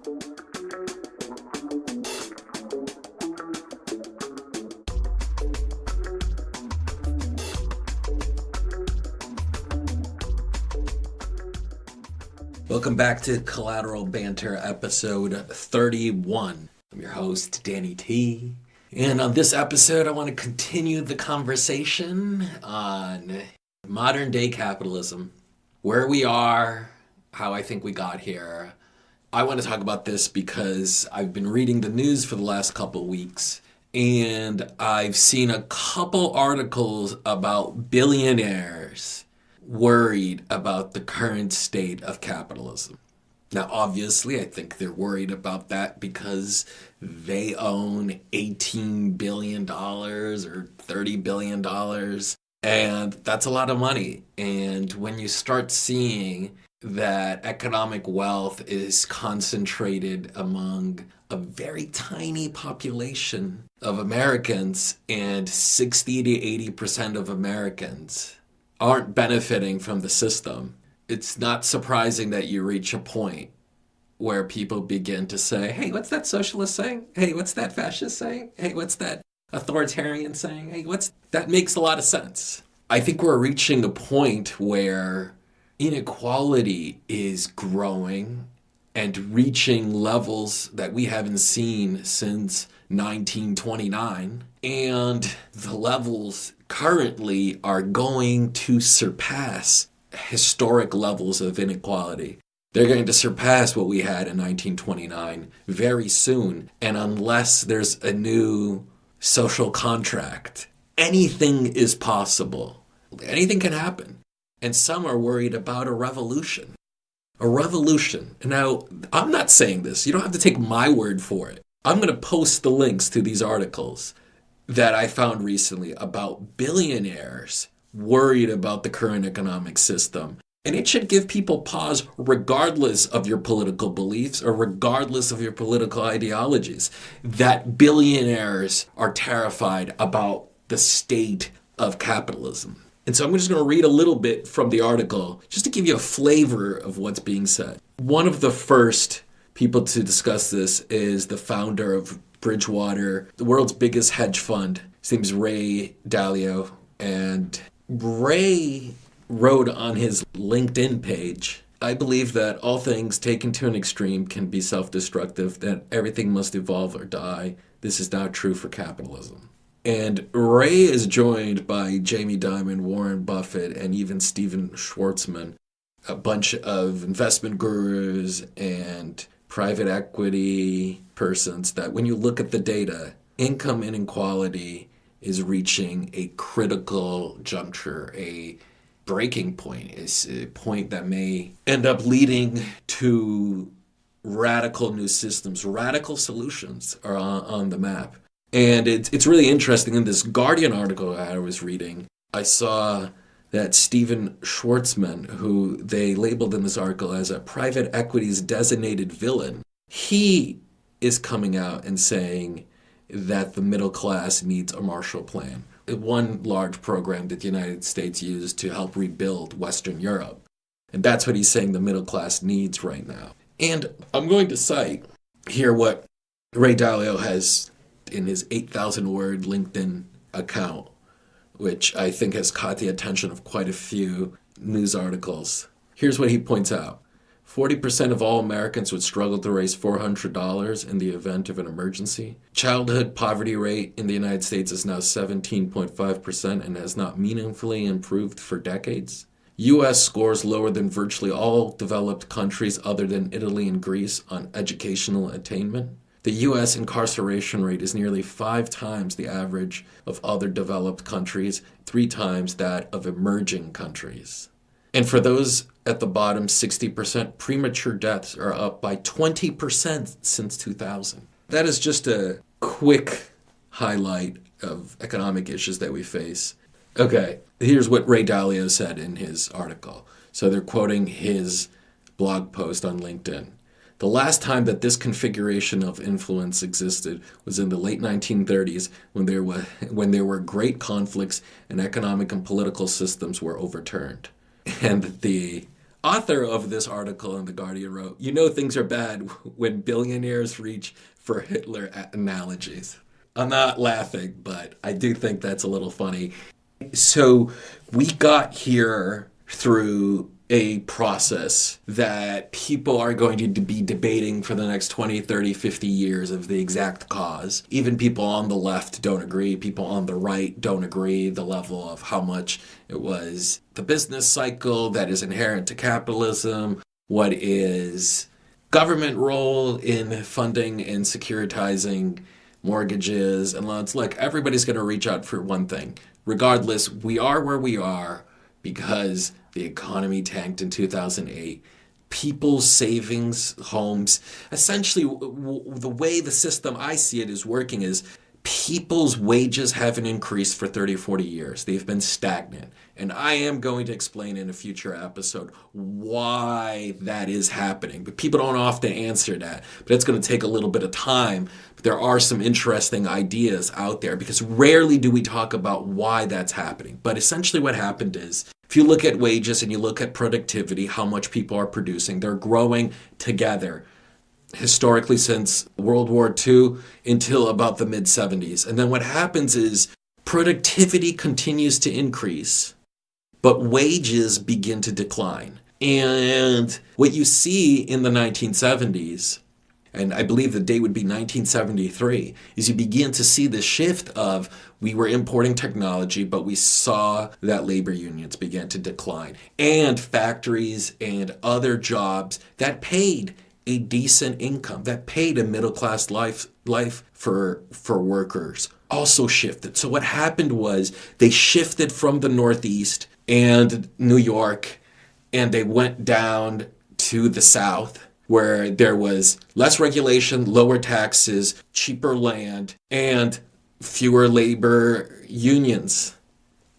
Welcome back to Collateral Banter episode 31. I'm your host, Danny T. And on this episode, I want to continue the conversation on modern day capitalism, where we are, how I think we got here. I want to talk about this because I've been reading the news for the last couple weeks, and I've seen a couple articles about billionaires worried about the current state of capitalism. Now, obviously, I think they're worried about that because they own $18 billion or $30 billion, and that's a lot of money. And when you start seeing that economic wealth is concentrated among a very tiny population of Americans, and 60 to 80% of Americans aren't benefiting from the system, it's not surprising that you reach a point where people begin to say, hey, what's that socialist saying? Hey, what's that fascist saying? Hey, what's that authoritarian saying? Hey, that makes a lot of sense. I think we're reaching a point where inequality is growing and reaching levels that we haven't seen since 1929. And the levels currently are going to surpass historic levels of inequality. They're going to surpass what we had in 1929 very soon. And unless there's a new social contract, anything is possible. Anything can happen. And some are worried about a revolution. A revolution. Now, I'm not saying this. You don't have to take my word for it. I'm going to post the links to these articles that I found recently about billionaires worried about the current economic system. And it should give people pause regardless of your political beliefs or regardless of your political ideologies, that billionaires are terrified about the state of capitalism. And so I'm just going to read a little bit from the article just to give you a flavor of what's being said. One of the first people to discuss this is the founder of Bridgewater, the world's biggest hedge fund. His name's Ray Dalio. And Ray wrote on his LinkedIn page, I believe that all things taken to an extreme can be self-destructive, that everything must evolve or die. This is not true for capitalism. And Ray is joined by Jamie Dimon, Warren Buffett, and even Steven Schwartzman, a bunch of investment gurus and private equity persons that when you look at the data, income inequality is reaching a critical juncture, a breaking point. It's a point that may end up leading to radical new systems. Radical solutions are on the map. And it's really interesting. In this Guardian article I was reading, I saw that Steven Schwartzman, who they labeled in this article as a private equity's designated villain, he is coming out and saying that the middle class needs a Marshall Plan, one large program that the United States used to help rebuild Western Europe. And that's what he's saying the middle class needs right now. And I'm going to cite here what Ray Dalio has in his 8,000-word LinkedIn account, which I think has caught the attention of quite a few news articles. Here's what he points out. 40% of all Americans would struggle to raise $400 in the event of an emergency. Childhood poverty rate in the United States is now 17.5% and has not meaningfully improved for decades. U.S. scores lower than virtually all developed countries other than Italy and Greece on educational attainment. The U.S. incarceration rate is nearly 5 times the average of other developed countries, 3 times that of emerging countries. And for those at the bottom, 60%, premature deaths are up by 20% since 2000. That is just a quick highlight of economic issues that we face. Okay, here's what Ray Dalio said in his article. So they're quoting his blog post on LinkedIn. The last time that this configuration of influence existed was in the late 1930s when there were great conflicts and economic and political systems were overturned. And the author of this article in The Guardian wrote, "You know things are bad when billionaires reach for Hitler analogies." I'm not laughing, but I do think that's a little funny. So we got here through a process that people are going to be debating for the next 20, 30, 50 years of the exact cause. Even people on the left don't agree. People on the right don't agree the level of how much it was the business cycle that is inherent to capitalism, what is government role in funding and securitizing mortgages and loans. Look, everybody's going to reach out for one thing. Regardless, we are where we are because the economy tanked in 2008. People's savings, homes, essentially the way the system I see it is working is people's wages haven't increased for 30 or 40 years. They've been stagnant. And I am going to explain in a future episode why that is happening. But people don't often answer that. But it's going to take a little bit of time. But there are some interesting ideas out there because rarely do we talk about why that's happening. But essentially what happened is if you look at wages and you look at productivity, how much people are producing, they're growing together. Historically since World War II until about the mid-70s. And then what happens is productivity continues to increase, but wages begin to decline. And what you see in the 1970s, and I believe the date would be 1973, is you begin to see the shift of we were importing technology, but we saw that labor unions began to decline. And factories and other jobs that paid a decent income, that paid a middle-class life for workers, also shifted. So what happened was they shifted from the Northeast and New York, and they went down to the South, where there was less regulation, lower taxes, cheaper land, and fewer labor unions.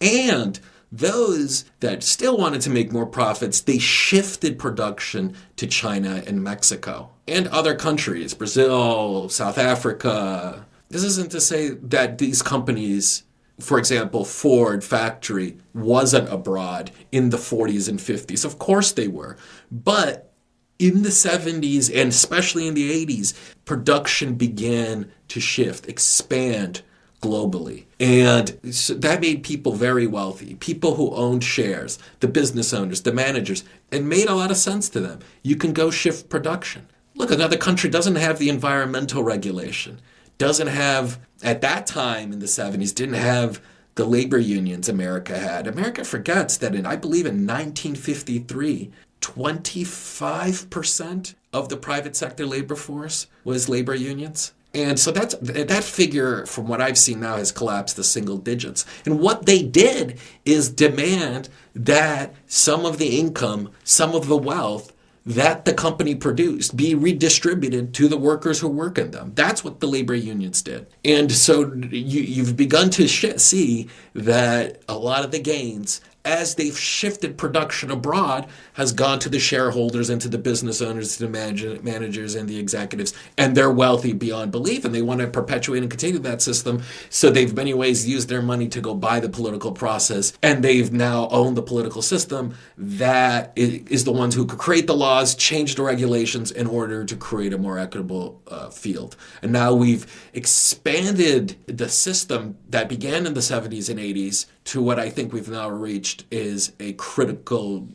And those that still wanted to make more profits, they shifted production to China and Mexico and other countries, Brazil, South Africa. This isn't to say that these companies, for example, Ford factory wasn't abroad in the 40s and 50s. Of course they were. But in the 70s and especially in the 80s, production began to shift, expand globally. And so that made people very wealthy. People who owned shares, the business owners, the managers, it made a lot of sense to them. You can go shift production. Look, another country doesn't have the environmental regulation, doesn't have, at that time in the 70s, didn't have the labor unions America had. America forgets that I believe in 1953, 25% of the private sector labor force was labor unions. And so that figure, from what I've seen now, has collapsed to single digits. And what they did is demand that some of the income, some of the wealth that the company produced be redistributed to the workers who work in them. That's what the labor unions did. And so you've begun to see that a lot of the gains, as they've shifted production abroad, has gone to the shareholders and to the business owners, to the managers and the executives, and they're wealthy beyond belief, and they want to perpetuate and continue that system. So they've in many ways used their money to go buy the political process, and they've now owned the political system that is the ones who could create the laws, change the regulations in order to create a more equitable field. And now we've expanded the system that began in the 70s and 80s to what I think we've now reached is a critical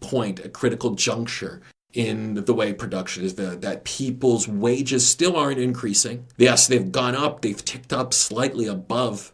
point, a critical juncture in the way production is done, that people's wages still aren't increasing. Yes, they've gone up, they've ticked up slightly above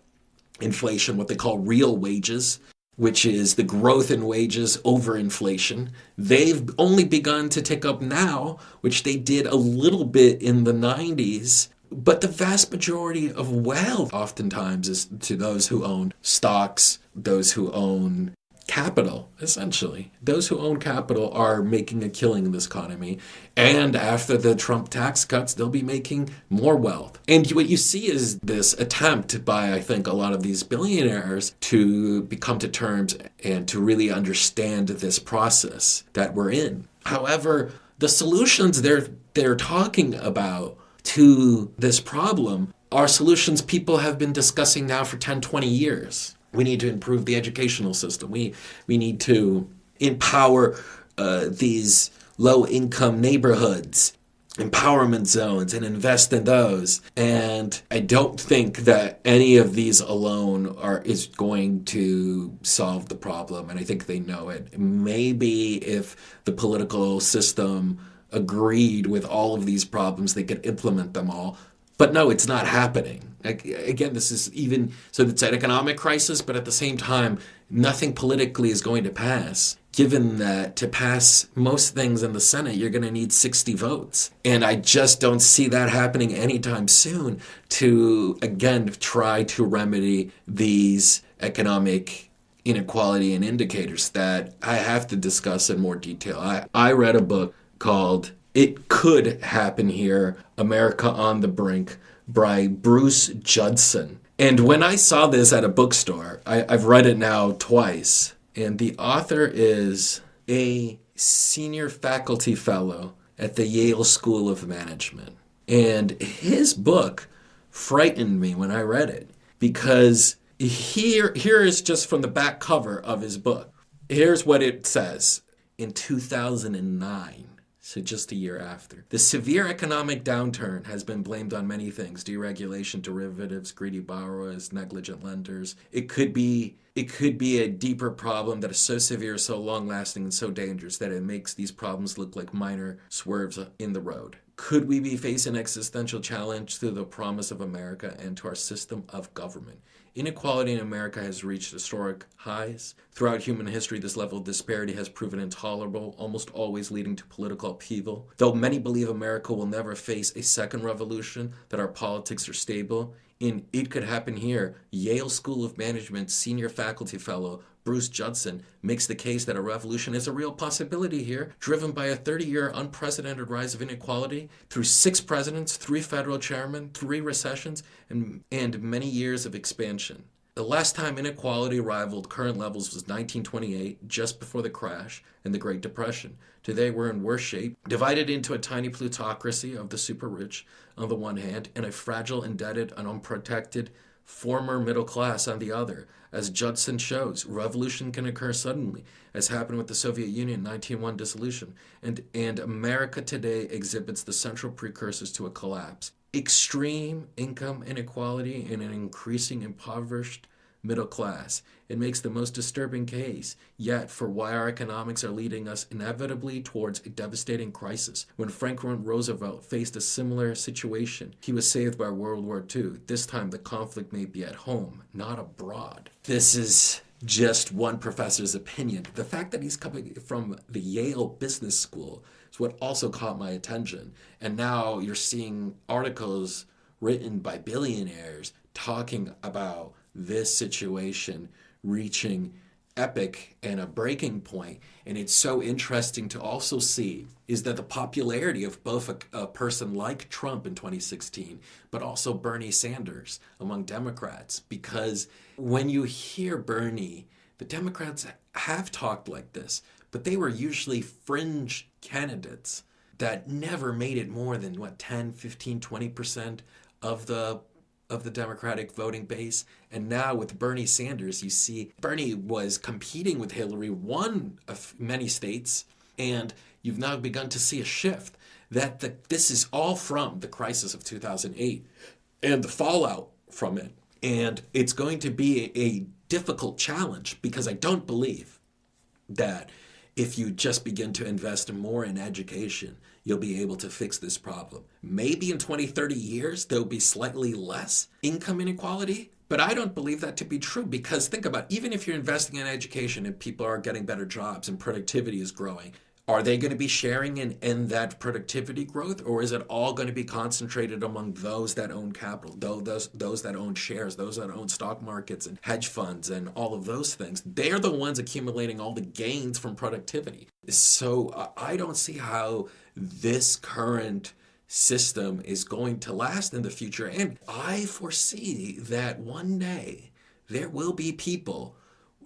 inflation, what they call real wages, which is the growth in wages over inflation. They've only begun to tick up now, which they did a little bit in the 90s. But the vast majority of wealth oftentimes is to those who own stocks, those who own capital, essentially. Those who own capital are making a killing in this economy. And after the Trump tax cuts, they'll be making more wealth. And what you see is this attempt by, I think, a lot of these billionaires to come to terms and to really understand this process that we're in. However, the solutions they're talking about to this problem are solutions people have been discussing now for 10, 20 years. We need to improve the educational system. We need to empower these low-income neighborhoods, empowerment zones, and invest in those. And I don't think that any of these alone is going to solve the problem, and I think they know it. Maybe if the political system agreed with all of these problems, they could implement them all. But no, it's not happening. Again, this is even, so it's an economic crisis, but at the same time, nothing politically is going to pass. Given that to pass most things in the Senate, you're going to need 60 votes. And I just don't see that happening anytime soon to, again, try to remedy these economic inequality and indicators that I have to discuss in more detail. I read a book called It Could Happen Here, America on the Brink by Bruce Judson. And when I saw this at a bookstore, I've read it now twice. And the author is a senior faculty fellow at the Yale School of Management. And his book frightened me when I read it, because here is just from the back cover of his book. Here's what it says. In 2009, so just a year after, the severe economic downturn has been blamed on many things: deregulation, derivatives, greedy borrowers, negligent lenders. It could be a deeper problem that is so severe, so long-lasting, and so dangerous that it makes these problems look like minor swerves in the road. Could we be facing an existential challenge to the promise of America and to our system of government? Inequality in America has reached historic highs. Throughout human history, this level of disparity has proven intolerable, almost always leading to political upheaval. Though many believe America will never face a second revolution, that our politics are stable, in It Could Happen Here, Yale School of Management senior faculty fellow Bruce Judson makes the case that a revolution is a real possibility here, driven by a 30-year unprecedented rise of inequality through 6 presidents, 3 federal chairmen, 3 recessions, and many years of expansion. The last time inequality rivaled current levels was 1928, just before the crash and the Great Depression. Today we're in worse shape, divided into a tiny plutocracy of the super rich on the one hand, and a fragile, indebted, and unprotected former middle class on the other. As Judson shows, revolution can occur suddenly, as happened with the Soviet Union in 1901 dissolution, and America today exhibits the central precursors to a collapse. Extreme income inequality and an increasing impoverished middle class. It makes the most disturbing case yet for why our economics are leading us inevitably towards a devastating crisis. When Franklin Roosevelt faced a similar situation, he was saved by World War II. This time the conflict may be at home, not abroad. This is just one professor's opinion. The fact that he's coming from the Yale Business School is what also caught my attention. And now you're seeing articles written by billionaires talking about this situation reaching epic and a breaking point. And it's so interesting to also see is that the popularity of both a person like Trump in 2016, but also Bernie Sanders among Democrats. Because when you hear Bernie, the Democrats have talked like this, but they were usually fringe candidates that never made it more than 10, 15, 20% of the Democratic voting base. And now with Bernie Sanders, you see Bernie was competing with Hillary, won many states, and you've now begun to see a shift that this is all from the crisis of 2008 and the fallout from it. And it's going to be a difficult challenge, because I don't believe that if you just begin to invest more in education, you'll be able to fix this problem. Maybe in 20, 30 years, there'll be slightly less income inequality, but I don't believe that to be true, because think about it, even if you're investing in education and people are getting better jobs and productivity is growing, are they going to be sharing in that productivity growth, or is it all going to be concentrated among those that own capital, those that own shares, those that own stock markets and hedge funds and all of those things? They're the ones accumulating all the gains from productivity. So I don't see how this current system is going to last in the future. And I foresee that one day there will be people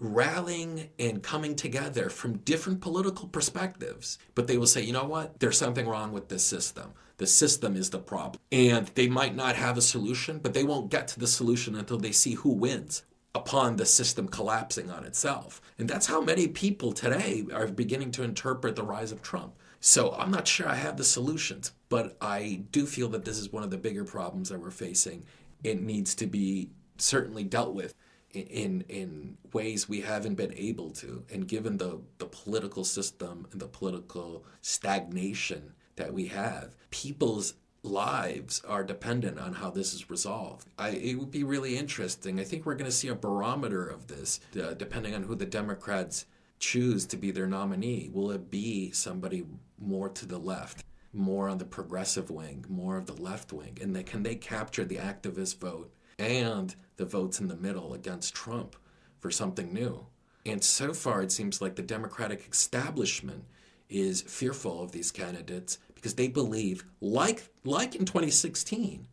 rallying and coming together from different political perspectives, but they will say, you know what, there's something wrong with this system. The system is the problem. And they might not have a solution, but they won't get to the solution until they see who wins. upon the system collapsing on itself. And that's how many people today are beginning to interpret the rise of Trump. So I'm not sure I have the solutions, but I do feel that this is one of the bigger problems that we're facing. It needs to be certainly dealt with in ways we haven't been able to. And given the political system and the political stagnation that we have, people's lives are dependent on how this is resolved. It would be really interesting. I think we're going to see a barometer of this, depending on who the Democrats choose to be their nominee. Will it be somebody more to the left, more on the progressive wing, more of the left wing? And can they capture the activist vote and the votes in the middle against Trump for something new? And so far, it seems like the Democratic establishment is fearful of these candidates because they believe, like in 2016,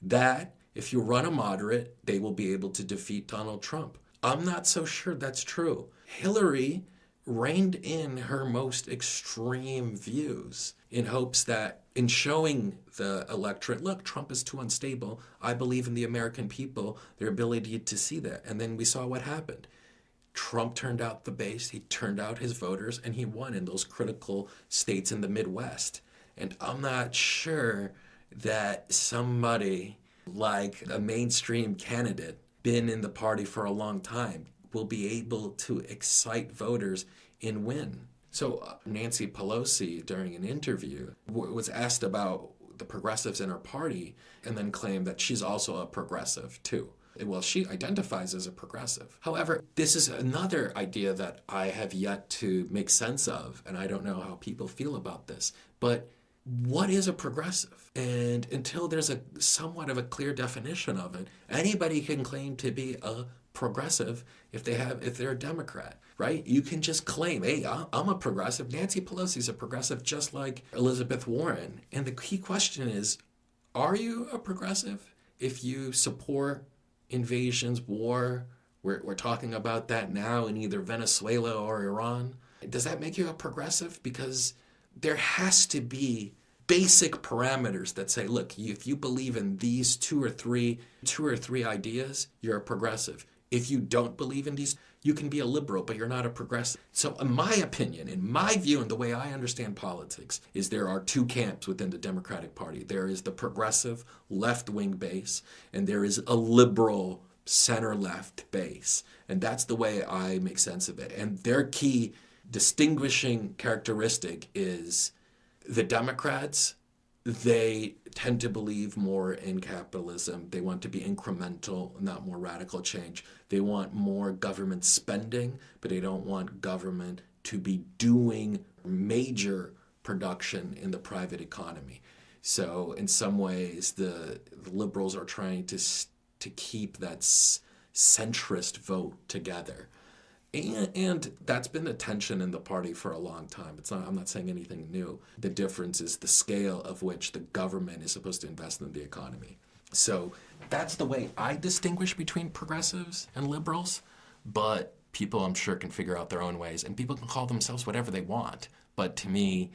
that if you run a moderate, they will be able to defeat Donald Trump. I'm not so sure that's true. Hillary reined in her most extreme views in hopes that in showing the electorate, look, Trump is too unstable. I believe in the American people, their ability to see that. And then we saw what happened. Trump turned out the base, he turned out his voters, and he won in those critical states in the Midwest. And I'm not sure that somebody like a mainstream candidate, been in the party for a long time, will be able to excite voters and win. So Nancy Pelosi, during an interview, was asked about the progressives in her party and then claimed that she's also a progressive too. Well, she identifies as a progressive. However, this is another idea that I have yet to make sense of, and I don't know how people feel about this. But what is a progressive? And until there's a somewhat of a clear definition of it, anybody can claim to be a progressive if they're a Democrat, right? You can just claim, hey, I'm a progressive. Nancy Pelosi's a progressive, just like Elizabeth Warren. And the key question is, are you a progressive if you support invasions, war? We're talking about that now in either Venezuela or Iran. Does that make you a progressive? Because there has to be basic parameters that say, look, if you believe in these two or three ideas, you're a progressive. If you don't believe in these, you can be a liberal, but you're not a progressive. So in my opinion, in my view, and the way I understand politics, is there are two camps within the Democratic Party. There is the progressive left-wing base, and there is a liberal center-left base. And that's the way I make sense of it. And their key distinguishing characteristic is the Democrats, they tend to believe more in capitalism. They want to be incremental, not more radical change. They want more government spending, but they don't want government to be doing major production in the private economy. So in some ways, the liberals are trying to keep that centrist vote together. And that's been the tension in the party for a long time. I'm not saying anything new. The difference is the scale of which the government is supposed to invest in the economy. So that's the way I distinguish between progressives and liberals. But people, I'm sure, can figure out their own ways. And people can call themselves whatever they want. But to me,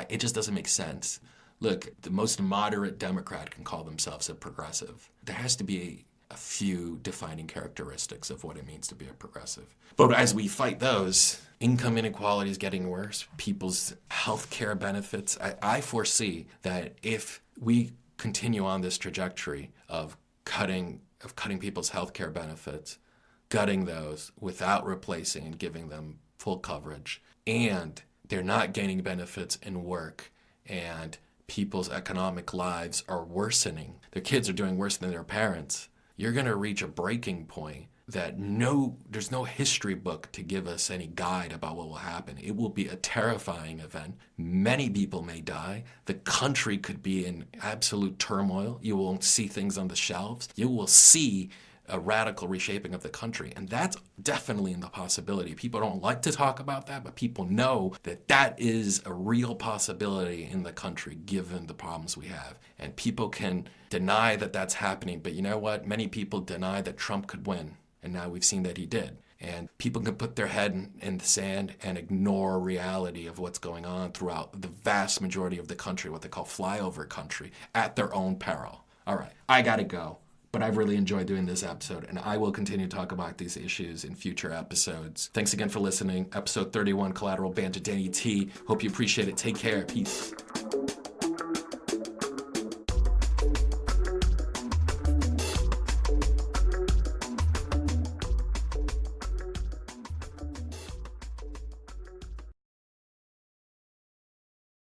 it just doesn't make sense. Look, the most moderate Democrat can call themselves a progressive. There has to be a few defining characteristics of what it means to be a progressive. But as we fight those, income inequality is getting worse. People's health care benefits. I foresee that if we continue on this trajectory of cutting people's health care benefits, gutting those without replacing and giving them full coverage, and they're not gaining benefits in work, and people's economic lives are worsening, their kids are doing worse than their parents, you're going to reach a breaking point that there's no history book to give us any guide about what will happen. It will be a terrifying event. Many people may die. The country could be in absolute turmoil. You won't see things on the shelves. You will see a radical reshaping of the country. And that's definitely in the possibility. People don't like to talk about that, but people know that that is a real possibility in the country given the problems we have. And people can deny that that's happening, but you know what? Many people deny that Trump could win, and now we've seen that he did. And people can put their head in the sand and ignore reality of what's going on throughout the vast majority of the country, what they call flyover country, at their own peril. All right, I gotta go. But I've really enjoyed doing this episode, and I will continue to talk about these issues in future episodes. Thanks again for listening. Episode 31, Collateral Banter, Danny T. Hope you appreciate it. Take care. Peace.